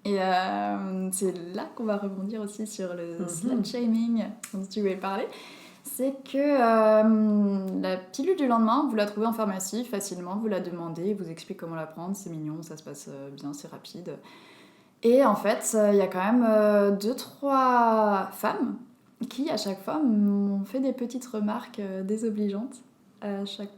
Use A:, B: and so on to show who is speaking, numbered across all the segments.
A: Et c'est là qu'on va rebondir aussi sur le slut-shaming dont tu voulais parler. C'est que la pilule du lendemain, vous la trouvez en pharmacie facilement, vous la demandez, vous explique comment la prendre, c'est mignon, ça se passe bien, c'est rapide. Et en fait, il y a quand même 2-3 femmes qui, à chaque fois, m'ont fait des petites remarques désobligeantes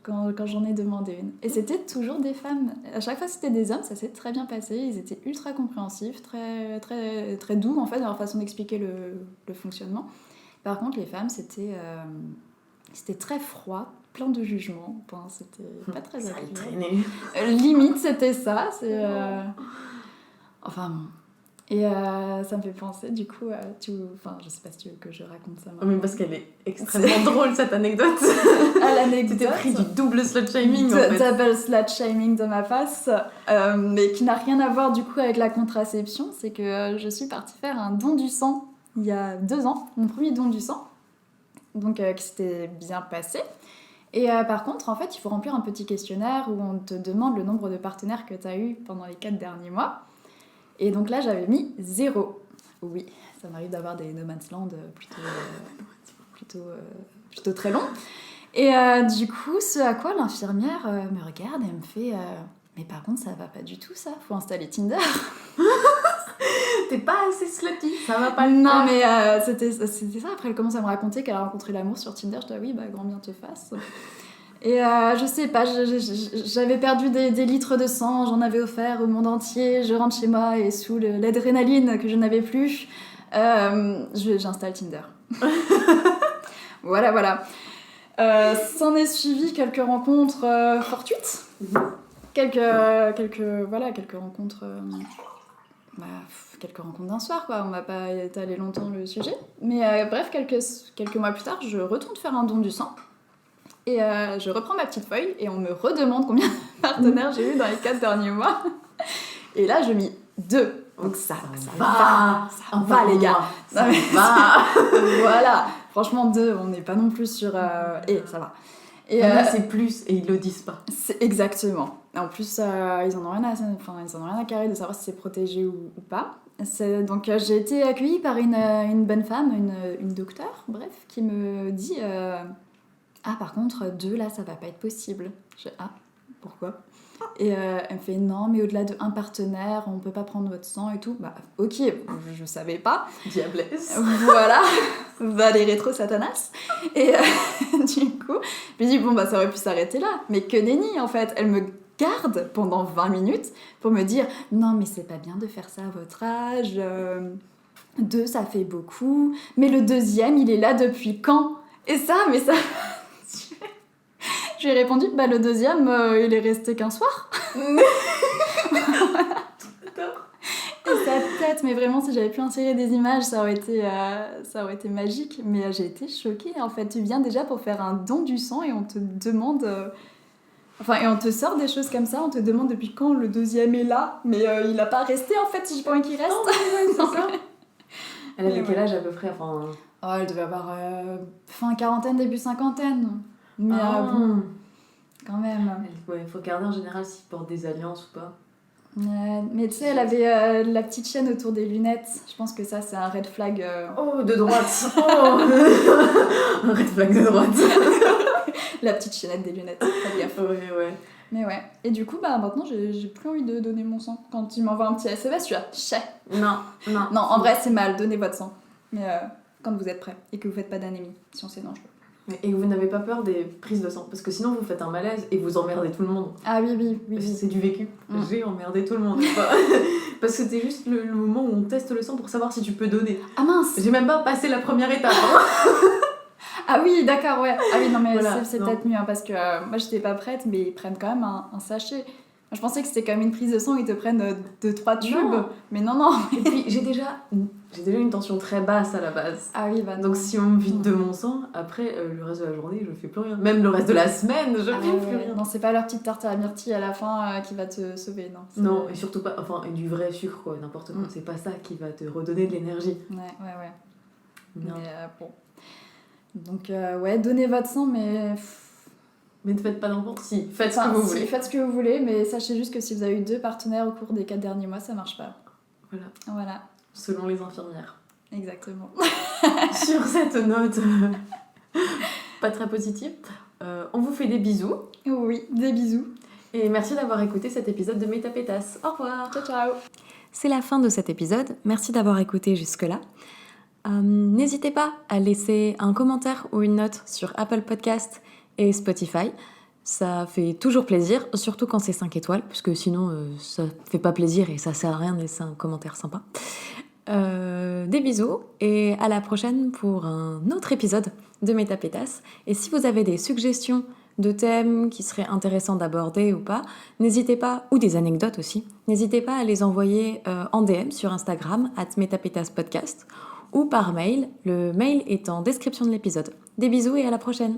A: quand j'en ai demandé une. Et c'était toujours des femmes. À chaque fois, c'était des hommes, ça s'est très bien passé. Ils étaient ultra compréhensifs, très, très, très doux, en fait, dans leur façon d'expliquer le fonctionnement. Par contre, les femmes, c'était très froid, plein de jugement. Enfin, c'était pas très agréable. Limite, c'était ça. Enfin bon. Et ça me fait penser, du coup, enfin, je sais pas si tu veux que je raconte ça maintenant.
B: Mais parce qu'elle est extrêmement drôle, cette anecdote.
A: Ah, l'anecdote.
B: Tu t'es pris du double slut-shaming, en fait.
A: Double slut-shaming de ma face, mais qui n'a rien à voir, du coup, avec la contraception. C'est que je suis partie faire un don du sang il y a 2 ans, mon premier don du sang, donc qui s'était bien passé. Et par contre, en fait, il faut remplir un petit questionnaire où on te demande le nombre de partenaires que tu as eu pendant les 4 derniers mois. Et donc là, j'avais mis 0. Oui, ça m'arrive d'avoir des no man's land plutôt très longs. Et du coup, ce à quoi l'infirmière me regarde et me fait mais par contre, ça va pas du tout, ça. Faut installer Tinder.
B: T'es pas assez slutty, ça va pas le
A: Non,
B: faire.
A: mais c'était ça. Après, elle commence à me raconter qu'elle a rencontré l'amour sur Tinder. Je dis, ah oui, bah, grand bien te fasse. Et je sais pas, j'avais perdu des litres de sang, j'en avais offert au monde entier. Je rentre chez moi et sous l'adrénaline que je n'avais plus, j'installe Tinder. Voilà. S'en est suivi quelques rencontres fortuites. Quelques rencontres... quelques rencontres d'un soir, quoi. On va pas étaler longtemps le sujet. Mais bref, quelques mois plus tard, je retourne faire un don du sang. Et je reprends ma petite feuille et on me redemande combien de partenaires j'ai eu dans les 4 derniers mois. Et là, je mis 2. Donc ça va, les gars.
B: Ça va.
A: Voilà. Franchement, 2, on n'est pas non plus sur... Et ça va.
B: Et c'est plus, et ils le disent pas.
A: C'est exactement. En plus, ils en ont rien à carrer de savoir si c'est protégé ou pas. Donc j'ai été accueillie par une bonne femme, une docteure, bref, qui me dit... Ah, par contre, 2, là, ça va pas être possible. Pourquoi ? Et elle me fait, non, mais au-delà de 1 partenaire, on peut pas prendre votre sang et tout. Bah, ok, je savais pas.
B: Diablesse.
A: Voilà, va les rétro-satanas. Et du coup, je lui dis, bon, bah, ça aurait pu s'arrêter là. Mais que nenni, en fait. Elle me garde pendant 20 minutes pour me dire, non, mais c'est pas bien de faire ça à votre âge. 2, ça fait beaucoup. Mais le 2e, il est là depuis quand ? Et ça... Je lui ai répondu, bah le 2e, il est resté qu'un soir. Et sa tête, mais vraiment, si j'avais pu insérer des images, ça aurait été magique. Mais j'ai été choquée, en fait. Tu viens déjà pour faire un don du sang et on te demande... et on te sort des choses comme ça, on te demande depuis quand le 2e est là. Mais il a pas resté, en fait, si j'ai pas envie qu'il reste.
B: Non, c'est ça. Elle avait quel âge à peu près, enfin...
A: Oh, elle devait avoir fin quarantaine, début cinquantaine. Mais bon, quand même.
B: Il faut regarder en général s'ils portent des alliances ou pas.
A: Mais tu sais, elle avait la petite chaîne autour des lunettes. Je pense que ça, c'est un red flag.
B: Oh, de droite. Un red flag de droite.
A: La petite chaînette des lunettes. Pas gaffe.
B: Ouais.
A: Mais ouais. Et du coup, bah maintenant, j'ai plus envie de donner mon sang. Quand il m'envoie un petit SMS, je suis là, chais. Non, en vrai, c'est mal. Donnez votre sang. Mais quand vous êtes prêts et que vous faites pas d'anémie, si on c'est dangereux.
B: Et que vous n'avez pas peur des prises de sang, parce que sinon vous faites un malaise et vous emmerdez tout le monde.
A: Ah oui.
B: C'est du vécu. J'ai emmerdé tout le monde. Parce que c'était juste le moment où on teste le sang pour savoir si tu peux donner.
A: Ah mince.
B: J'ai même pas passé la première étape.
A: Ah oui, d'accord, ouais. Ah oui, non mais
B: voilà,
A: c'est peut-être mieux, hein, parce que moi j'étais pas prête, mais ils prennent quand même un sachet. Je pensais que c'était comme une prise de sang, ils te prennent 2-3 tubes. Non. Mais non.
B: Et puis j'ai déjà une tension très basse à la base.
A: Ah oui, bah non.
B: Donc si on me vide de mon sang, après le reste de la journée, je fais plus rien. Même le reste de la semaine, je fais plus rien.
A: Non, c'est pas leur petite tarte à la myrtille à la fin qui va te sauver, non.
B: Non, et surtout pas, et du vrai sucre, quoi, n'importe quoi. C'est pas ça qui va te redonner de l'énergie.
A: Ouais.
B: Non.
A: Mais bon. Donc donnez votre sang, mais...
B: Mais ne faites pas d'enfants. Si, faites ce que vous voulez.
A: Faites ce que vous voulez, mais sachez juste que si vous avez eu 2 partenaires au cours des 4 derniers mois, ça marche pas. Voilà,
B: Selon les infirmières.
A: exactement.
B: Sur cette note pas très positive, on vous fait des bisous.
A: Oui, des bisous.
B: Et merci d'avoir écouté cet épisode de Métapétas. Au revoir.
A: Ciao, ciao.
C: C'est la fin de cet épisode. Merci d'avoir écouté jusque-là. N'hésitez pas à laisser un commentaire ou une note sur Apple Podcast et Spotify. Ça fait toujours plaisir, surtout quand c'est 5 étoiles, puisque sinon ça fait pas plaisir et ça sert à rien de laisser un commentaire sympa. Des bisous et à la prochaine pour un autre épisode de Métapétas. Et si vous avez des suggestions de thèmes qui seraient intéressants d'aborder ou pas, n'hésitez pas, ou des anecdotes aussi, n'hésitez pas à les envoyer en DM sur Instagram @metapetaspodcast ou par mail. Le mail est en description de l'épisode. Des bisous et à la prochaine.